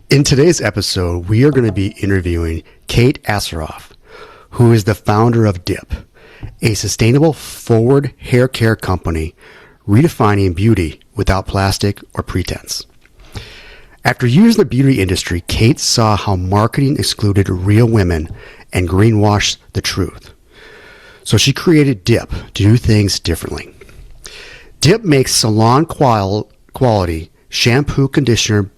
In today's episode, we are going to be interviewing Kate Assaraf, who is the founder of DIP, a sustainable forward hair care company redefining beauty without plastic or pretense. After years in the beauty industry, Kate saw how marketing excluded real women and greenwashed the truth. So she created DIP to do things differently. DIP makes salon-quality shampoo, conditioner,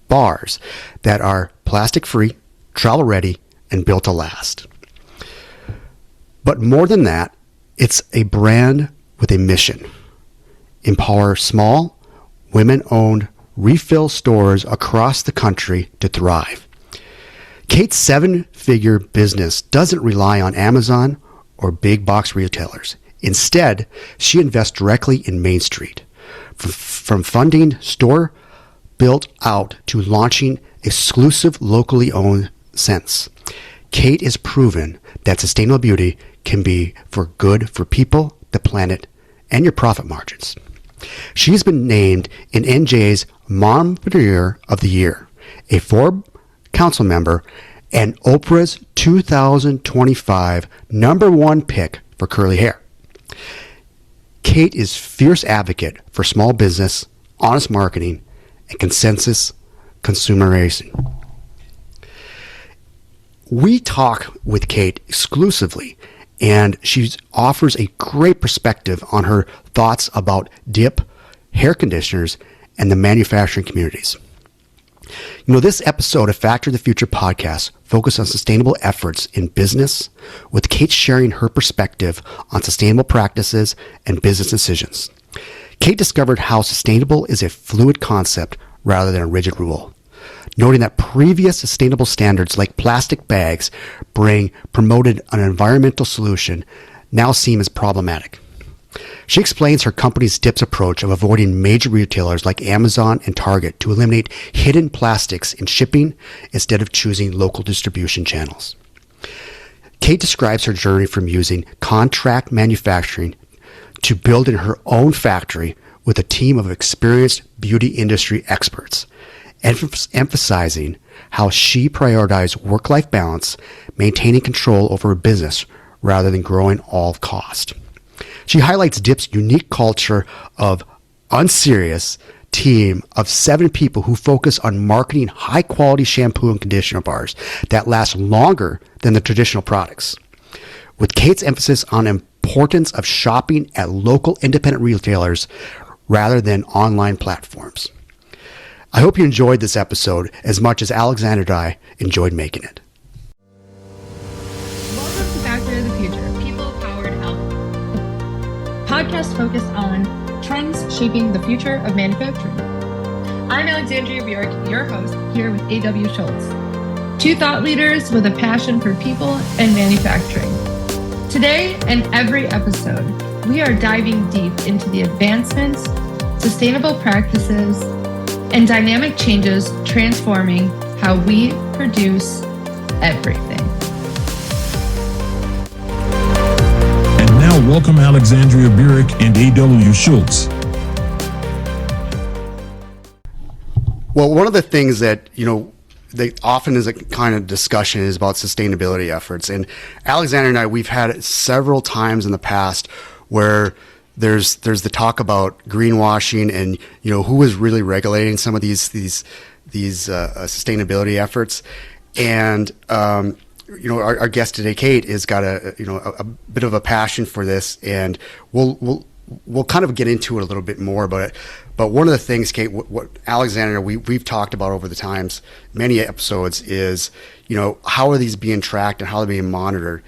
bars that are plastic-free, travel-ready, and built to last. But more than that, it's a brand with a mission. Empower small, women-owned refill stores across the country to thrive. Kate's seven-figure business doesn't rely on Amazon or big box retailers. Instead, she invests directly in Main Street, from funding store built out to launching exclusive locally owned scents. Kate has proven that sustainable beauty can be good for people, the planet, and your profit margins. She's been named in NJ's Mompreneur of the Year, a Forbes council member, and Oprah's 2025 number one pick for curly hair. Kate is fierce advocate for small business, honest marketing, and consumerism. We talk with Kate exclusively, and she offers a great perspective on her thoughts about DIP, hair conditioners, and the manufacturing communities. This episode of Factory of the Future podcast focuses on sustainable efforts in business, with Kate sharing her perspective on sustainable practices and business decisions. Kate discovered how sustainable is a fluid concept rather than a rigid rule, noting that previous sustainable standards like plastic bags promoted an environmental solution now seem as problematic. She explains her company's DIP's approach of avoiding major retailers like Amazon and Target to eliminate hidden plastics in shipping instead of choosing local distribution channels. Kate describes her journey from using contract manufacturing to building her own factory with a team of experienced beauty industry experts, emphasizing how she prioritized work-life balance, maintaining control over her business rather than growing all cost. She highlights DIP's unique culture of unserious team of 7 people who focus on marketing high-quality shampoo and conditioner bars that last longer than the traditional products. With Kate's emphasis on importance of shopping at local independent retailers rather than online platforms. I hope you enjoyed this episode as much as Alexandria and I enjoyed making it. Welcome to Factory of the Future, people-powered health. Podcast focused on trends shaping the future of manufacturing. I'm Alexandria Burek, your host, here with A.W. Schultz. 2 thought leaders with a passion for people and manufacturing. Today and every episode, we are diving deep into the advancements, sustainable practices, and dynamic changes transforming how we produce everything. And now welcome Alexandria Burek and A.W. Schultz. Well, one of the things that, they often is a kind of discussion is about sustainability efforts. And Alexandria and I, we've had it several times in the past where there's the talk about greenwashing and, who is really regulating some of these sustainability efforts. And, our guest today, Kate, has got a bit of a passion for this, and we'll kind of get into it a little bit more about it. But one of the things, Kate, what Alexandria, we've talked about over the times, many episodes, is, how are these being tracked and how they're being monitored?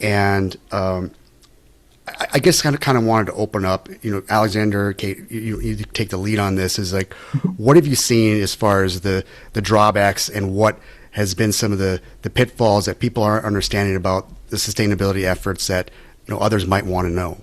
And I guess kind of wanted to open up, Alexandria, Kate, you take the lead on this, is like, what have you seen as far as the drawbacks and what has been some of the pitfalls that people aren't understanding about the sustainability efforts that, others might want to know?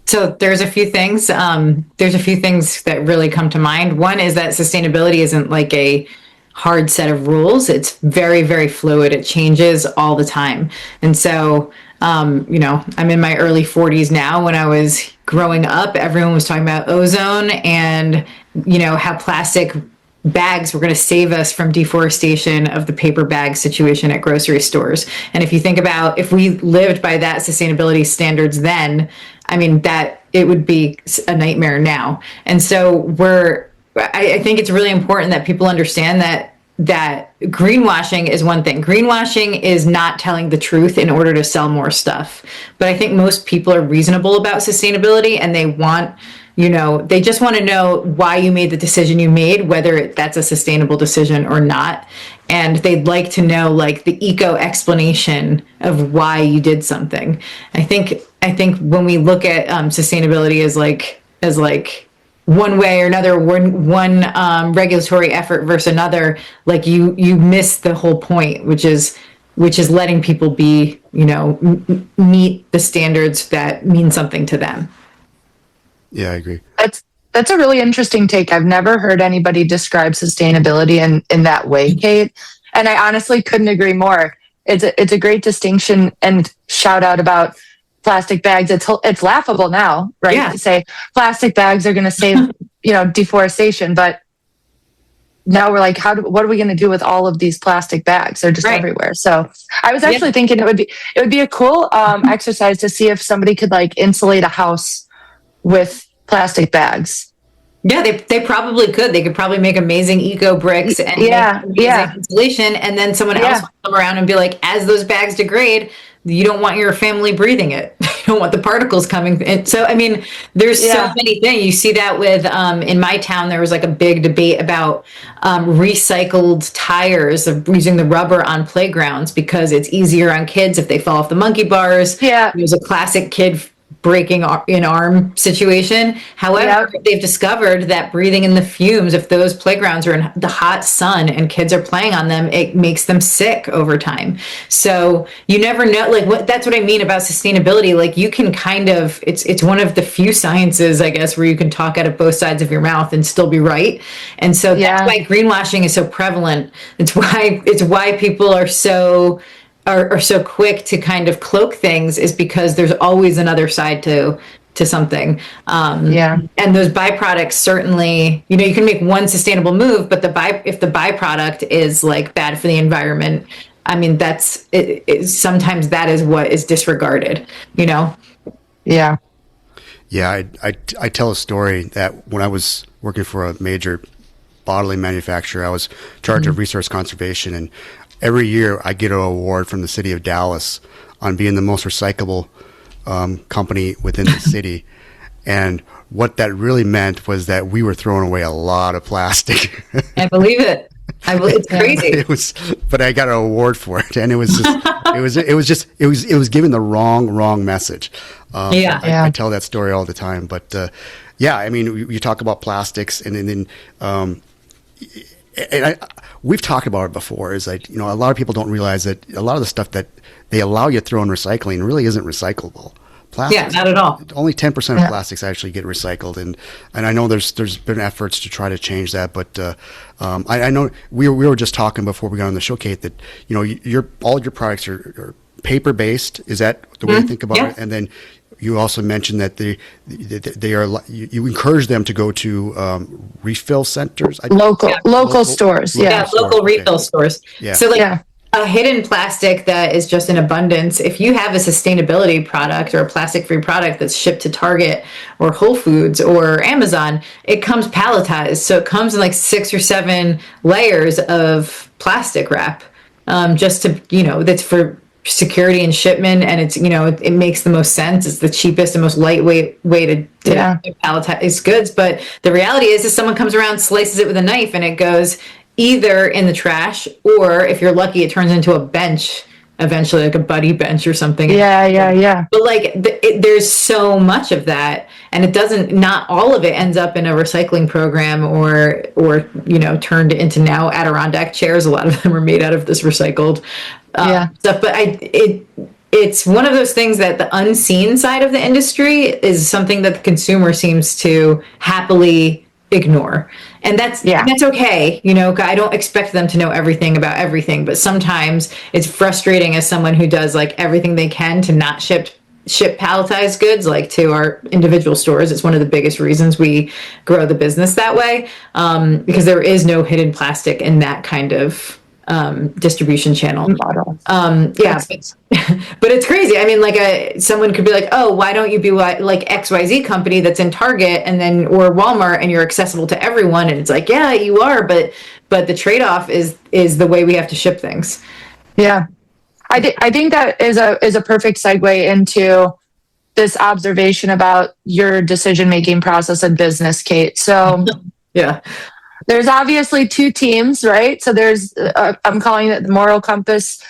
So there's a few things. There's a few things that really come to mind. One is that sustainability isn't like a hard set of rules. It's very, very fluid. It changes all the time. And so, I'm in my early 40s now. When I was growing up, everyone was talking about ozone and, how plastic bags were going to save us from deforestation of the paper bag situation at grocery stores. And if you think about if we lived by that sustainability standards then, I mean, that it would be a nightmare now. And so I think it's really important that people understand that greenwashing is one thing. Greenwashing is not telling the truth in order to sell more stuff. But I think most people are reasonable about sustainability, and they just want to know why you made the decision you made, whether that's a sustainable decision or not. And they'd like to know like the eco explanation of why you did something. I think when we look at sustainability as like one way or another, one regulatory effort versus another, like you miss the whole point, which is letting people be, meet the standards that mean something to them. Yeah, I agree. That's a really interesting take. I've never heard anybody describe sustainability in that way, Kate. And I honestly couldn't agree more. It's a great distinction, and shout out about plastic bags. It's laughable now, right? Yeah. To say plastic bags are going to save, deforestation, but now we're like, what are we going to do with all of these plastic bags? They're just everywhere. So I was actually thinking it would be a cool exercise to see if somebody could like insulate a house with plastic bags. Yeah, they probably could. They could probably make amazing eco bricks and make insulation, and then someone else will come around and be like, as those bags degrade, you don't want your family breathing it. You don't want the particles coming in. So, I mean, there's so many things. You see that with, in my town, there was like a big debate about recycled tires, of using the rubber on playgrounds because it's easier on kids if they fall off the monkey bars. Yeah. There's a classic kid breaking an arm situation. However, they've discovered that breathing in the fumes, if those playgrounds are in the hot sun and kids are playing on them, it makes them sick over time. So you never know, that's what I mean about sustainability. Like you can kind of, it's one of the few sciences, I guess, where you can talk out of both sides of your mouth and still be right. And so that's why greenwashing is so prevalent. It's why people are so quick to kind of cloak things, is because there's always another side to something. And those byproducts certainly, you can make one sustainable move, but if the byproduct is like bad for the environment, I mean, that's sometimes that is what is disregarded, Yeah. Yeah. I tell a story that when I was working for a major bottling manufacturer, I was in charge of resource conservation, and every year I get an award from the city of Dallas on being the most recyclable company within the city. And what that really meant was that we were throwing away a lot of plastic. I believe it. It's crazy. But I got an award for it, and it was just, it was giving the wrong message. I tell that story all the time. But I mean, you talk about plastics, and then we've talked about it before, is like, a lot of people don't realize that a lot of the stuff that they allow you to throw in recycling really isn't recyclable. Plastics, not at all. Only 10% of plastics actually get recycled, and I know there's been efforts to try to change that, but I know we were just talking before we got on the show, Kate, that all your products are paper based. Is that the way you think about it? And then you also mentioned that they are, you encourage them to go to refill centers, local stores, local refill stores. Yeah. So a hidden plastic that is just in abundance. If you have a sustainability product or a plastic-free product that's shipped to Target or Whole Foods or Amazon, it comes palletized. So it comes in like 6 or 7 layers of plastic wrap, just to that's for security and shipment, and it's it makes the most sense. It's the cheapest and most lightweight way to palletize goods. But the reality is someone comes around, slices it with a knife, and it goes either in the trash, or if you're lucky, it turns into a bench eventually, like a buddy bench or something. But there's so much of that, and not all of it ends up in a recycling program or turned into now Adirondack chairs. A lot of them are made out of this recycled stuff. But it's one of those things that the unseen side of the industry is something that the consumer seems to happily ignore. And that's okay. I don't expect them to know everything about everything, but sometimes it's frustrating as someone who does like everything they can to not ship ship palletized goods like to our individual stores. It's one of the biggest reasons we grow the business that way, because there is no hidden plastic in that kind of distribution channel model. Yeah, but it's crazy. I mean, like someone could be like, "Oh, why don't you be like XYZ company that's in Target and then or Walmart and you're accessible to everyone?" And it's like, "Yeah, you are, but the trade-off is the way we have to ship things." Yeah, I think that is a perfect segue into this observation about your decision-making process in business, Kate. So yeah. There's obviously two teams, right? So there's, I'm calling it the moral compass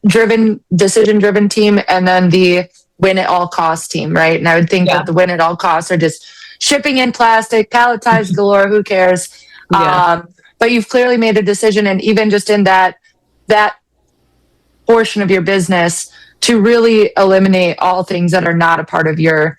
decision-driven team, and then the win at all costs team, right? And I would think that the win at all costs are just shipping in plastic, palletized galore, who cares? Yeah. But you've clearly made a decision, and even just in that portion of your business, to really eliminate all things that are not a part of your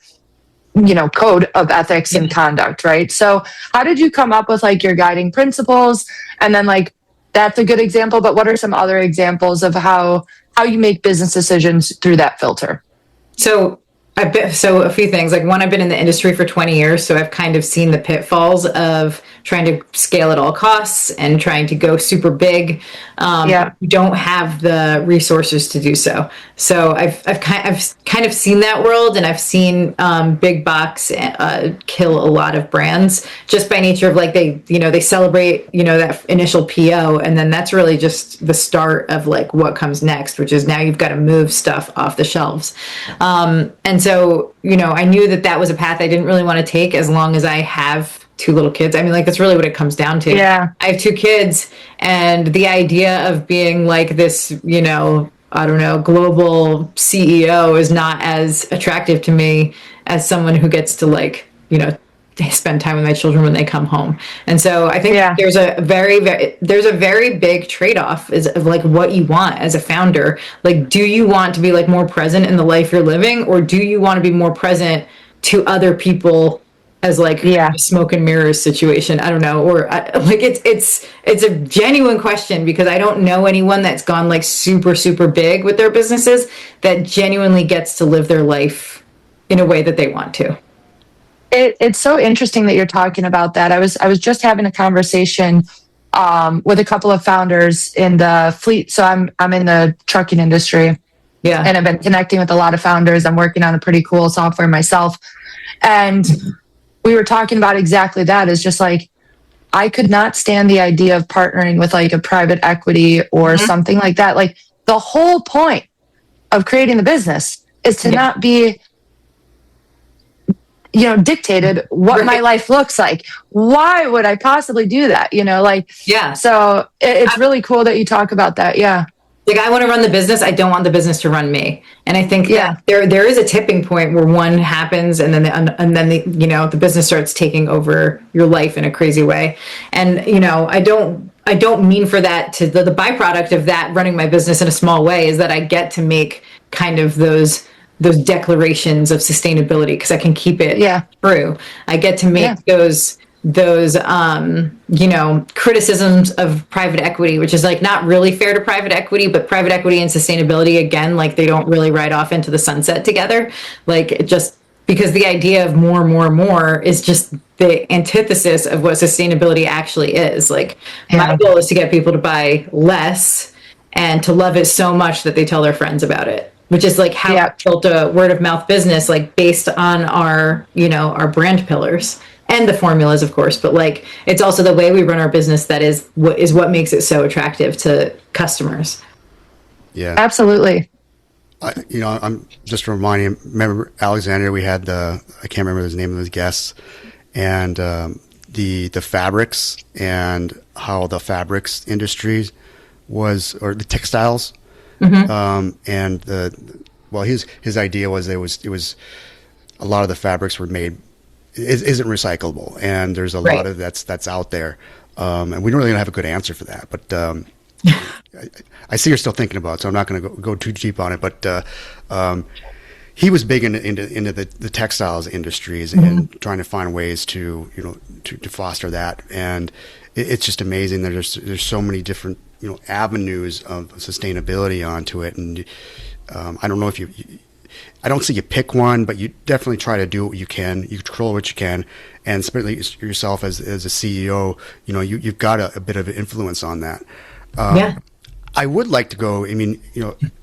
code of ethics and conduct, right? So how did you come up with like your guiding principles? And then like, that's a good example, but what are some other examples of how you make business decisions through that filter? So a few things. Like one, I've been in the industry for 20 years, so I've kind of seen the pitfalls of trying to scale at all costs and trying to go super big. You don't have the resources to do so. So I've kind of seen that world, and I've seen big box kill a lot of brands just by nature of like they celebrate that initial PO, and then that's really just the start of like what comes next, which is now you've got to move stuff off the shelves. And so I knew that was a path I didn't really want to take as long as I have two little kids. I mean, like, that's really what it comes down to. Yeah. I have two kids, and the idea of being like this, I don't know, global CEO is not as attractive to me as someone who gets to like, spend time with my children when they come home. And so I think there's a very big trade-off of like what you want as a founder. Like, do you want to be like more present in the life you're living, or do you want to be more present to other people as like a smoke and mirrors situation? I don't know. Or like it's a genuine question, because I don't know anyone that's gone like super, super big with their businesses that genuinely gets to live their life in a way that they want to. It's so interesting that you're talking about that. I was just having a conversation with a couple of founders in the fleet. So I'm in the trucking industry. Yeah. And I've been connecting with a lot of founders. I'm working on a pretty cool software myself. And we were talking about exactly that. Is just like, I could not stand the idea of partnering with like a private equity or something like that. Like, the whole point of creating the business is to not be, dictated what my life looks like. Why would I possibly do that? So it's really cool that you talk about that. Yeah. Like, I want to run the business. I don't want the business to run me. And I think that there is a tipping point where one happens, and then the business starts taking over your life in a crazy way. And I don't mean for that to the byproduct of that running my business in a small way is that I get to make kind of those declarations of sustainability, because I can keep it true. I get to make those criticisms of private equity, which is like not really fair to private equity, but private equity and sustainability, again, like they don't really ride off into the sunset together. Like, just because the idea of more is just the antithesis of what sustainability actually is. Like, my goal is to get people to buy less and to love it so much that they tell their friends about it, which is like how we built a word of mouth business, like based on our brand pillars. And the formulas, of course, but like, it's also the way we run our business that is what makes it so attractive to customers. Yeah, absolutely. I'm just reminding. Remember Alexandria? We had I can't remember the name of the guests, and the fabrics, and how the fabrics industry was, or the textiles, and his idea was it was a lot of the fabrics were made. Isn't recyclable, and there's a lot of that's out there, and we don't really have a good answer for that. But I see you're still thinking about it, so I'm not going to go too deep on it. But he was big into the textiles industries and trying to find ways to foster that, and it's just amazing. There's so many different avenues of sustainability onto it, and I don't know if I don't say you pick one, but you definitely try to do what you can. You control what you can, and especially yourself as a CEO, you've got a bit of influence on that. I would like to go. I mean,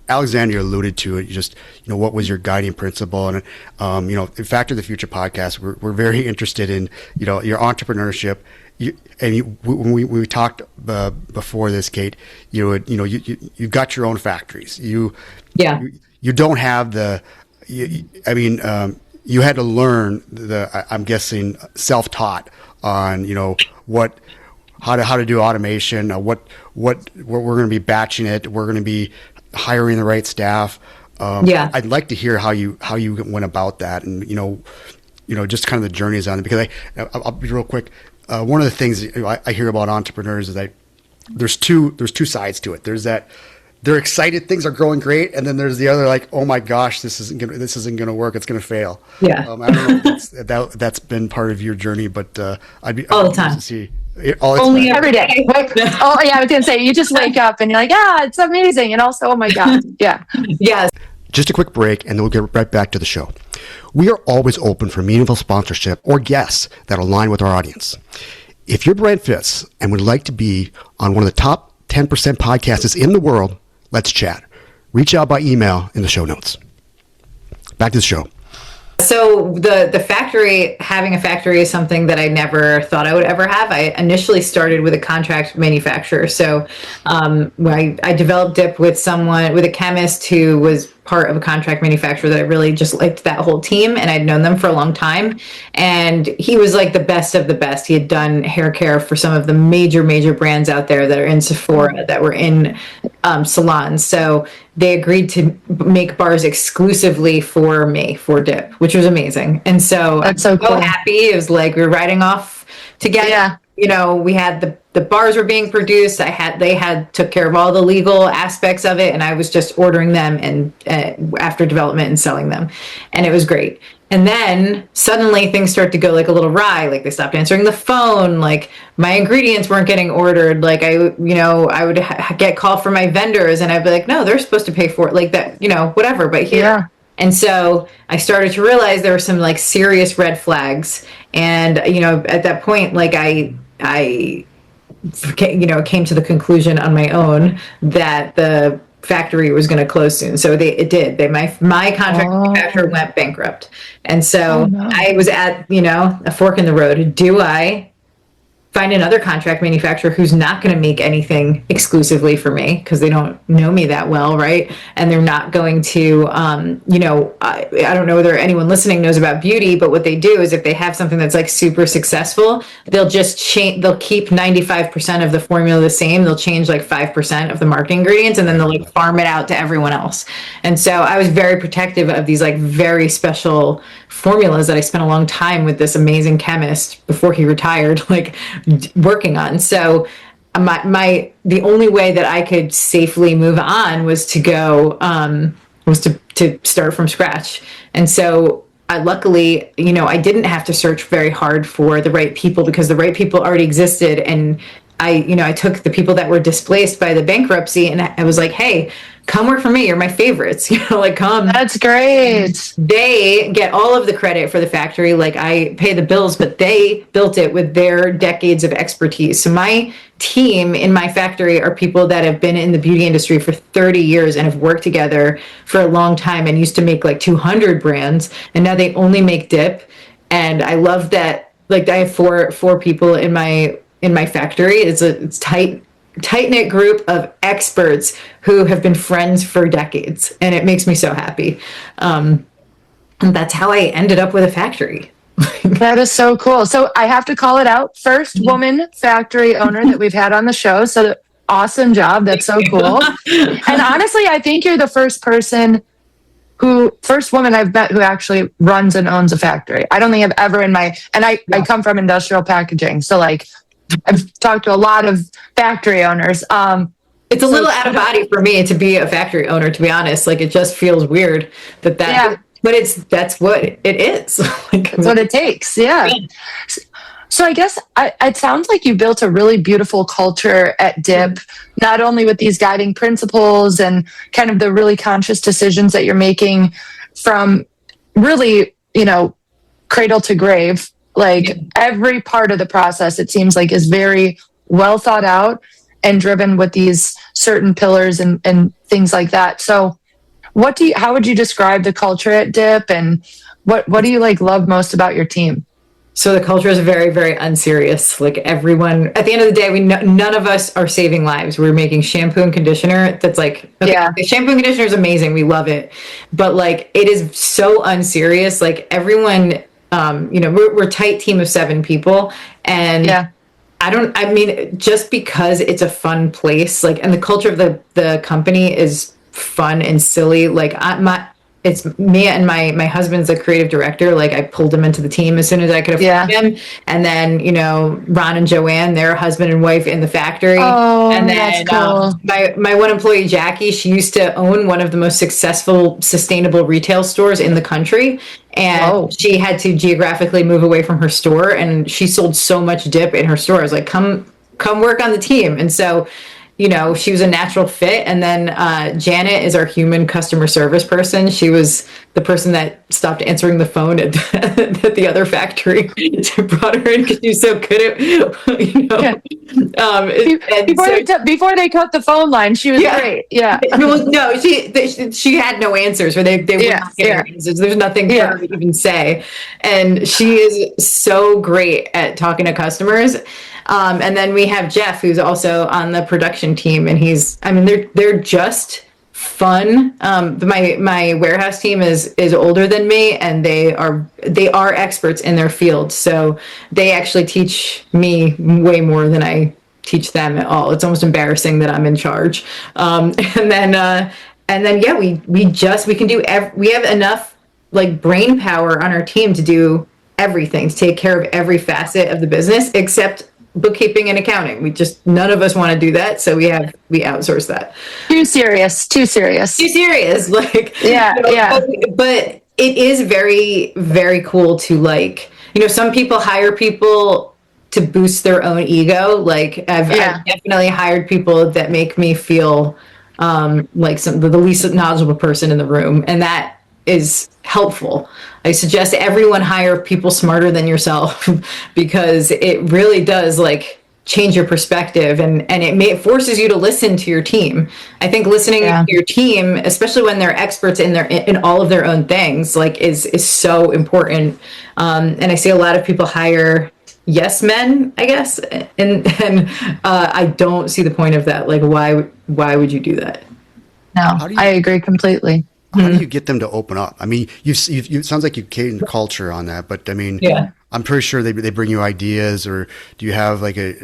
Alexandria alluded to it. What was your guiding principle? And in Factor the Future podcast, we're very interested in your entrepreneurship. When we talked before this, Kate, you've got your own factories. You don't have you had to learn I'm guessing self-taught on how to do automation, what we're going to be batching it, we're going to be hiring the right staff. I'd like to hear how you went about that, and just kind of the journeys on it, because I'll be real quick. One of the things I hear about entrepreneurs is that there's two sides to it. There's that they're excited, things are growing great, and then there's the other, like, oh my gosh, this isn't gonna work, it's gonna fail. I don't know if that's been part of your journey, but I'd be all the time to see. Only every day. Oh yeah, I was gonna say, you just wake up and you're like, yeah, it's amazing, and also, oh my god, yeah. Just a quick break, and then we'll get right back to the show. We are always open for meaningful sponsorship or guests that align with our audience. If your brand fits and would like to be on one of the top 10% podcasts in the world, let's chat. Reach out by email in the show notes. Back to the show. So the factory, having a factory is something that I never thought I would ever have. I initially started with a contract manufacturer. So I developed dip with a chemist who was part of a contract manufacturer that I really just liked that whole team, and I'd known them for a long time. And he was like the best of the best. He had done hair care for some of the major brands out there that are in Sephora, that were in salons. So they agreed to make bars exclusively for me, for dip, which was amazing. And so that's so cool. Happy. It was like we were riding off together. Yeah. We had the bars were being produced. They took care of all the legal aspects of it, and I was just ordering them and after development and selling them, and it was great. And then suddenly things start to go like a little awry. Like they stopped answering the phone. Like my ingredients weren't getting ordered. Like I would get call from my vendors, and I'd be like, no, they're supposed to pay for it. Like that, whatever. But here. Yeah. And so I started to realize there were some like serious red flags. And, at that point, like I came to the conclusion on my own that the factory was going to close soon. So it did. My contract manufacturer went bankrupt. And so I was at, a fork in the road. Do I find another contract manufacturer who's not going to make anything exclusively for me because they don't know me that well, right? And they're not going to, I don't know whether anyone listening knows about beauty, but what they do is if they have something that's like super successful, they'll just change, they'll keep 95% of the formula the same. They'll change like 5% of the marketing ingredients, and then they'll like farm it out to everyone else. And so I was very protective of these like very special formulas that I spent a long time with this amazing chemist before he retired, like working on. So the only way that I could safely move on was to go, to start from scratch. And so luckily, I didn't have to search very hard for the right people because the right people already existed. And I took the people that were displaced by the bankruptcy, and I was like, hey, come work for me. You're my favorites. Come. That's great. They get all of the credit for the factory. Like I pay the bills, but they built it with their decades of expertise. So my team in my factory are people that have been in the beauty industry for 30 years and have worked together for a long time and used to make like 200 brands. And now they only make dip. And I love that. Like I have four people in my factory. It's tight-knit group of experts who have been friends for decades, and it makes me so happy. And that's how I ended up with a factory. That is so cool. So I have to call it out. First woman factory owner that we've had on the show. So awesome job. That's so cool. And honestly, I think you're the first woman I've met who actually runs and owns a factory. I don't think I've ever I come from industrial packaging. So like, I've talked to a lot of factory owners. It's a little out of body for me to be a factory owner, to be honest. Like it just feels weird but that's what it is. That's what it takes. Yeah. So I guess it sounds like you built a really beautiful culture at Dip, not only with these guiding principles and kind of the really conscious decisions that you're making from really, cradle to grave. Like every part of the process, it seems like, is very well thought out and driven with these certain pillars and things like that. So how would you describe the culture at DIP, and what do you love most about your team? So the culture is very, very unserious. Like everyone, at the end of the day, none of us are saving lives. We're making shampoo and conditioner. That's like, okay, the shampoo and conditioner is amazing. We love it. But it is so unserious. Like everyone, we're a tight team of 7 people. And just because it's a fun place, and the culture of the company is fun and silly. It's me and my husband's a creative director. I pulled him into the team as soon as I could afford him. And then, Ron and Joanne, they're husband and wife in the factory. Oh, and then that's cool. My one employee, Jackie, she used to own one of the most successful sustainable retail stores in the country. And she had to geographically move away from her store, and she sold so much dip in her store. I was like, come work on the team. And so, she was a natural fit. And then Janet is our human customer service person. She was the person that stopped answering the phone at the other factory. Brought her in because she was so good at, before they cut the phone line, she was great. Yeah. Well, no, she had no answers, or they were not getting answers. There's nothing for her to even say. And she is so great at talking to customers. And then we have Jeff, who's also on the production team, and they're just fun. My warehouse team is older than me, and they are experts in their field. So they actually teach me way more than I teach them at all. It's almost embarrassing that I'm in charge. We have enough brain power on our team to do everything, to take care of every facet of the business except bookkeeping and accounting. None of us want to do that, so we outsource that. Too serious. But it is very, very cool to some people hire people to boost their own ego. I've definitely hired people that make me feel the least knowledgeable person in the room, and that is helpful. I suggest everyone hire people smarter than yourself because it really does change your perspective, and it forces you to listen to your team. I think listening to your team, especially when they're experts in all of their own things, is so important. And I see a lot of people hire yes men, I guess, and I don't see the point of that. Why would you do that? No, I agree completely. How do you get them to open up? I mean, it sounds like you cater culture on that, but I mean, I'm pretty sure they bring you ideas, or do you have a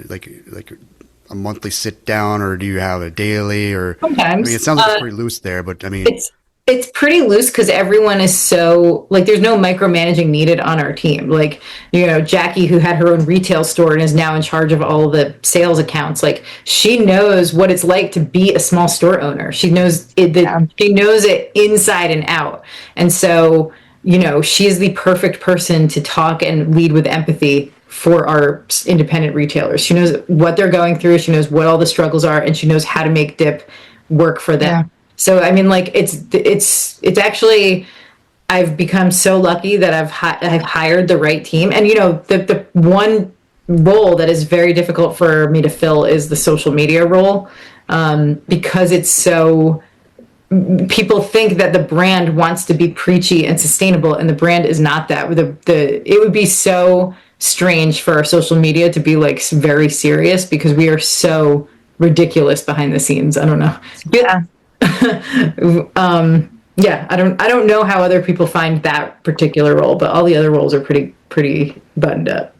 monthly sit down, or do you have a daily, or sometimes? It sounds like it's pretty loose there, but I mean, it's pretty loose because everyone is so there's no micromanaging needed on our team. Jackie, who had her own retail store and is now in charge of all the sales accounts, she knows what it's like to be a small store owner. She knows it. She knows it inside and out. And so, she is the perfect person to talk and lead with empathy for our independent retailers. She knows what they're going through. She knows what all the struggles are, and she knows how to make DIP work for them. Yeah. So, it's actually, I've become so lucky that I've hired the right team. And, the one role that is very difficult for me to fill is the social media role, because it's so, people think that the brand wants to be preachy and sustainable, and the brand is not that. It would be so strange for our social media to be very serious, because we are so ridiculous behind the scenes. I don't know. Yeah. I don't know how other people find that particular role, but all the other roles are pretty buttoned up.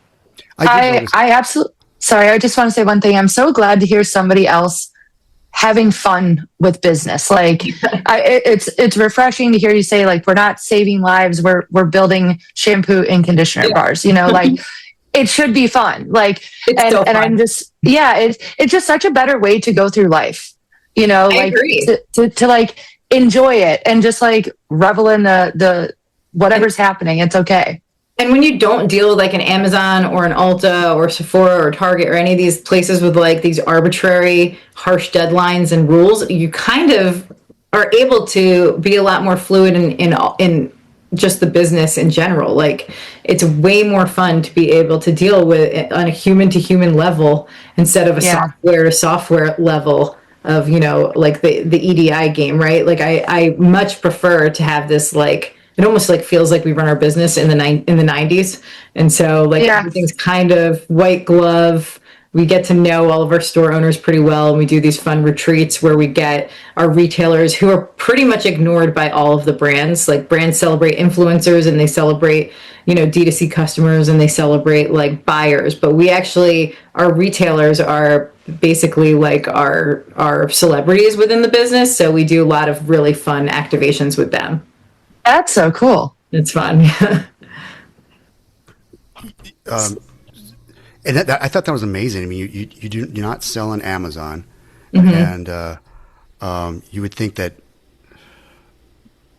I absolutely, sorry, I just want to say one thing. I'm so glad to hear somebody else having fun with business. It's refreshing to hear you say we're not saving lives, we're building shampoo and conditioner bars, it should be fun. I'm just, it's just such a better way to go through life. I agree. To enjoy it and just revel in the whatever's happening. It's okay. And when you don't deal with an Amazon or an Ulta or Sephora or Target or any of these places with these arbitrary, harsh deadlines and rules, you kind of are able to be a lot more fluid in just the business in general. Like, it's way more fun to be able to deal with it on a human to human level instead of a software to software level of, you know, like the EDI game, right? Like, I much prefer to have this, like, it almost like feels like we run our business in the 90s. And so, like, everything's kind of white glove. We get to know all of our store owners pretty well, and we do these fun retreats where we get our retailers who are pretty much ignored by all of the brands. Like, brands celebrate influencers, and they celebrate, you know, D2C customers, and they celebrate like buyers. But we actually, our retailers are basically like our celebrities within the business. So we do a lot of really fun activations with them. That's so cool. It's fun. And I thought that was amazing. I mean, you do, you're not sell on Amazon, and you would think that.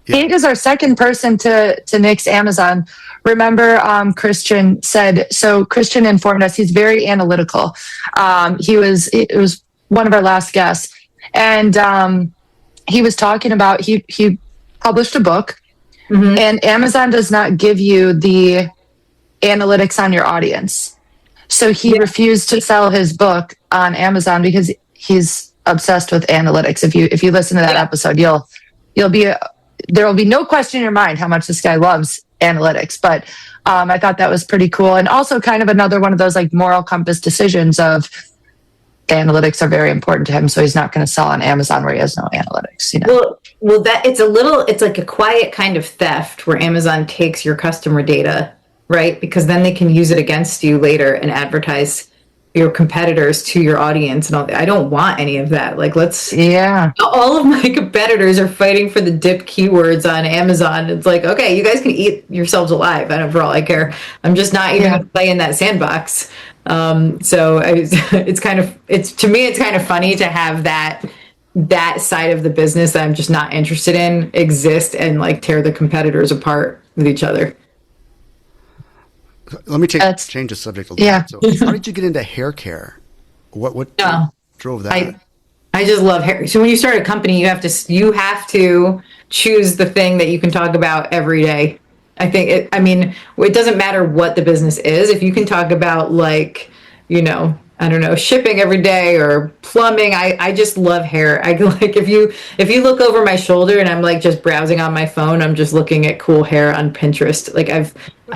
Kate is our second person to nix Amazon. Remember, Christian said, so Christian informed us he's very analytical. It was one of our last guests, and he was talking about he published a book, and Amazon does not give you the analytics on your audience. So he refused to sell his book on Amazon because he's obsessed with analytics. If you listen to that episode, there will be no question in your mind how much this guy loves analytics. But I thought that was pretty cool, and also kind of another one of those like moral compass decisions of analytics are very important to him, so he's not going to sell on Amazon where he has no analytics. You know? Well, that it's like a quiet kind of theft where Amazon takes your customer data. Right? Because then they can use it against you later and advertise your competitors to your audience and all that. I don't want any of that. Like, all of my competitors are fighting for the dip keywords on Amazon. It's like, okay, you guys can eat yourselves alive. I don't, for all I care. I'm just not even going to play in that sandbox. So it's kind of funny to have that side of the business that I'm just not interested in exist and like tear the competitors apart with each other. Let me change the subject a little bit. So how did you get into hair care? What drove that? I just love hair. So when you start a company, you have to choose the thing that you can talk about every day. I think it doesn't matter what the business is. If you can talk about, like, you know, I don't know, shipping every day or plumbing. I just love hair. I like, if you look over my shoulder and I'm like just browsing on my phone, I'm just looking at cool hair on Pinterest. Like, I've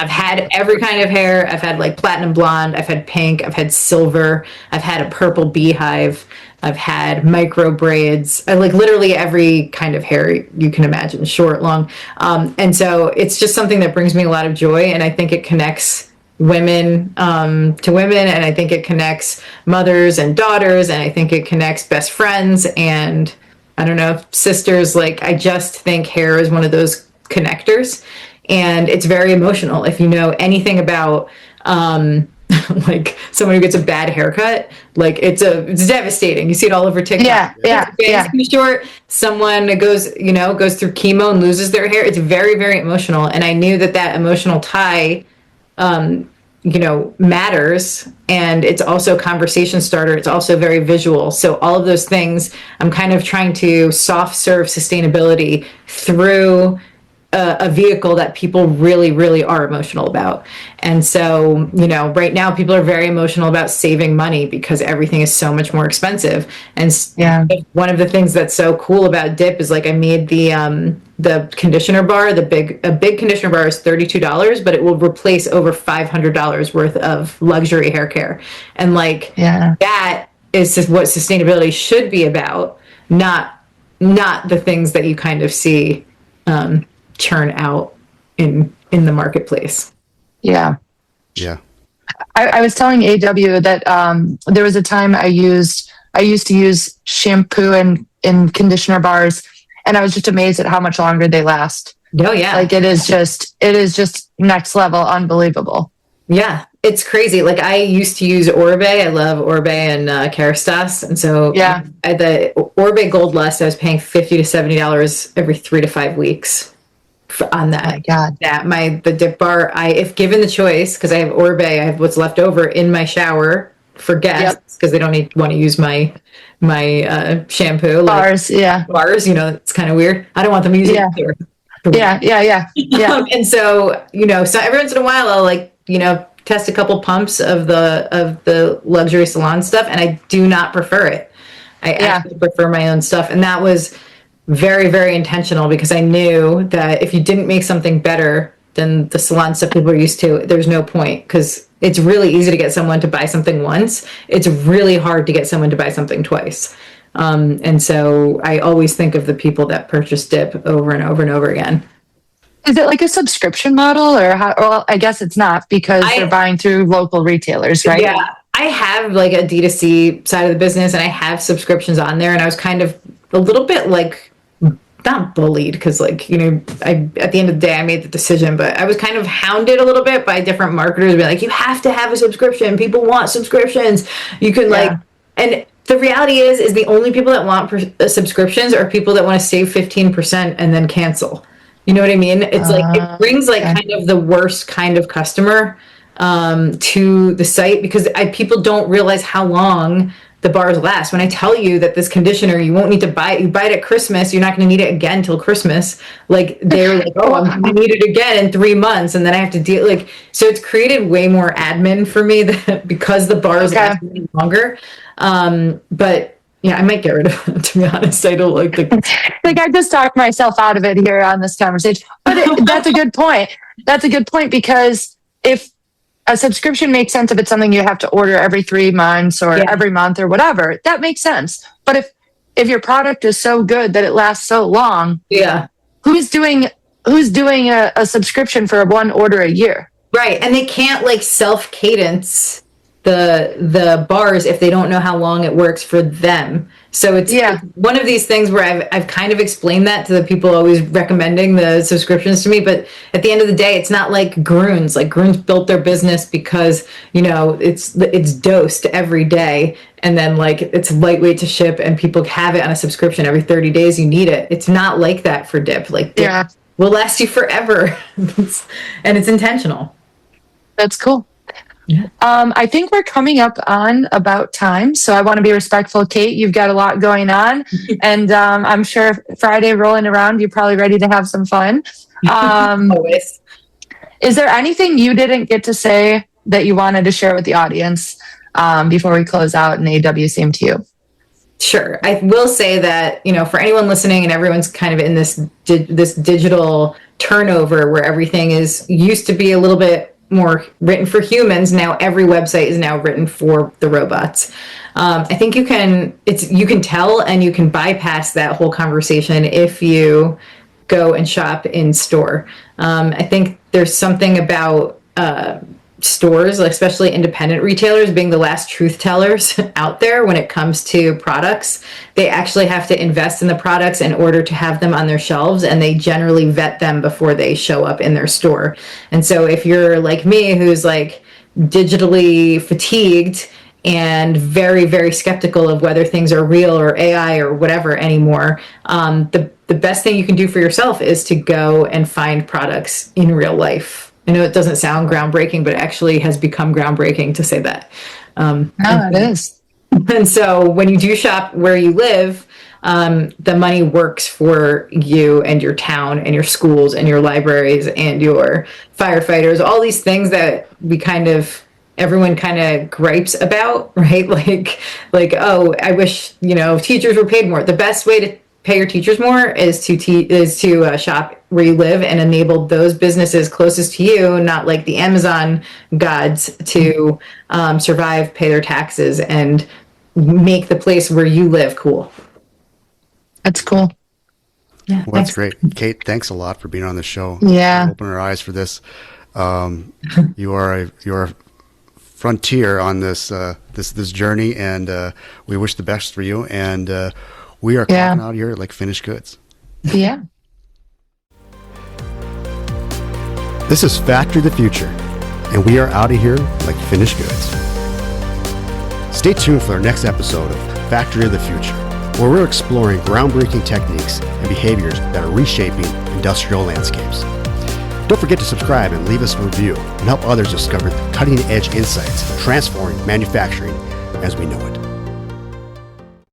had every kind of hair. I've had like platinum blonde, I've had pink, I've had silver, I've had a purple beehive, I've had micro braids. I like literally every kind of hair you can imagine, short, long. And so it's just something that brings me a lot of joy, and I think it connects women to women, and I think it connects mothers and daughters, and I think it connects best friends and, I don't know, sisters. Like, I just think hair is one of those connectors, and it's very emotional. If you know anything about like someone who gets a bad haircut, like it's devastating. You see it all over TikTok. Short, someone goes through chemo and loses their hair. It's very, very emotional, and I knew that emotional tie matters, and it's also a conversation starter. It's also very visual. So all of those things, I'm kind of trying to soft serve sustainability through a vehicle that people really, really are emotional about. And so, right now people are very emotional about saving money because everything is so much more expensive. And one of the things that's so cool about Dip is, like, I made the conditioner bar, a big conditioner bar is $32, but it will replace over $500 worth of luxury hair care. And that is just what sustainability should be about, not the things that you kind of see churn out in the marketplace. Yeah. Yeah. I was telling AW that there was a time I used to use shampoo in conditioner bars, and I was just amazed at how much longer they last. Oh yeah. Like, it is just next level, unbelievable. Yeah. It's crazy. Like, I used to use Orbe. I love Orbe and Kerastase. And so the Orbe Gold Lust, I was paying $50 to $70 every 3 to 5 weeks on that. Oh my God. The Dip bar, if given the choice, because I have Orbe, I have what's left over in my shower for guests because they don't want to use my shampoo. Bars, bars. It's kind of weird. I don't want them using it here. Yeah. And so so every once in a while I'll test a couple pumps of the luxury salon stuff, and I do not prefer it. I actually prefer my own stuff, and that was very, very intentional because I knew that if you didn't make something better than the salon stuff people are used to, there's no point, because it's really easy to get someone to buy something once. It's really hard to get someone to buy something twice. And so I always think of the people that purchase Dip over and over and over again. Is it like a subscription model, or how? Well, I guess it's not, because they're buying through local retailers, right? Yeah, I have like a D2C side of the business, and I have subscriptions on there, and I was kind of a little bit not bullied, because at the end of the day I made the decision, but I was kind of hounded a little bit by different marketers, being like, you have to have a subscription. People want subscriptions. You can and the reality is the only people that want subscriptions are people that want to save 15% and then cancel. You know what I mean? It's it brings kind of the worst kind of customer to the site, because people don't realize how long the bars last. When I tell you that this conditioner, you won't need to buy it. You buy it at Christmas, you're not going to need it again till Christmas. They're like, oh, I'm going to need it again in 3 months, and then I have to deal so it's created way more admin for me because the bars last longer. But yeah, I might get rid of it, to be honest. I don't like I just talked myself out of it here on this conversation. But that's a good point. That's a good point, because if a subscription makes sense, if it's something you have to order every 3 months or every month or whatever, that makes sense. But if your product is so good that it lasts so long, who's doing a subscription for one order a year? Right. And they can't self-cadence the bars if they don't know how long it works for them. So it's one of these things where I've kind of explained that to the people always recommending the subscriptions to me. But at the end of the day, it's not like Groons. Groons built their business because, it's dosed every day. And then it's lightweight to ship, and people have it on a subscription every 30 days. You need it. It's not like that for Dip. Dip will last you forever. And it's intentional. That's cool. Yeah. I think we're coming up on about time, so I want to be respectful. Kate, you've got a lot going on, and I'm sure Friday rolling around, you're probably ready to have some fun. Always. Is there anything you didn't get to say that you wanted to share with the audience before we close out? And AW, same to you. Sure. I will say that, for anyone listening, and everyone's kind of in this digital turnover where everything used to be a little bit more written for humans. Now every website is now written for the robots. I think you can tell, and you can bypass that whole conversation if you go and shop in store. I think there's something about stores, especially independent retailers, being the last truth tellers out there when it comes to products. They actually have to invest in the products in order to have them on their shelves, and they generally vet them before they show up in their store. And so if you're like me, who's digitally fatigued and very, very skeptical of whether things are real or AI or whatever anymore, the best thing you can do for yourself is to go and find products in real life. I know it doesn't sound groundbreaking, but it actually has become groundbreaking to say that. It is. And so when you do shop where you live, the money works for you and your town and your schools and your libraries and your firefighters, all these things that everyone kind of gripes about, right? Oh, I wish, teachers were paid more. The best way to pay your teachers more is to shop where you live and enable those businesses closest to you, not like the Amazon gods, to survive, pay their taxes, and make the place where you live cool. That's cool. Yeah, well, that's great. Kate, thanks a lot for being on the show. Yeah. Opening our eyes for this. You are a frontier on this journey, and we wish the best for you. And we are coming out here like finished goods. Yeah. This is Factory of the Future, and we are out of here like finished goods. Stay tuned for our next episode of Factory of the Future, where we're exploring groundbreaking techniques and behaviors that are reshaping industrial landscapes. Don't forget to subscribe and leave us a review, and help others discover the cutting-edge insights transforming manufacturing as we know it.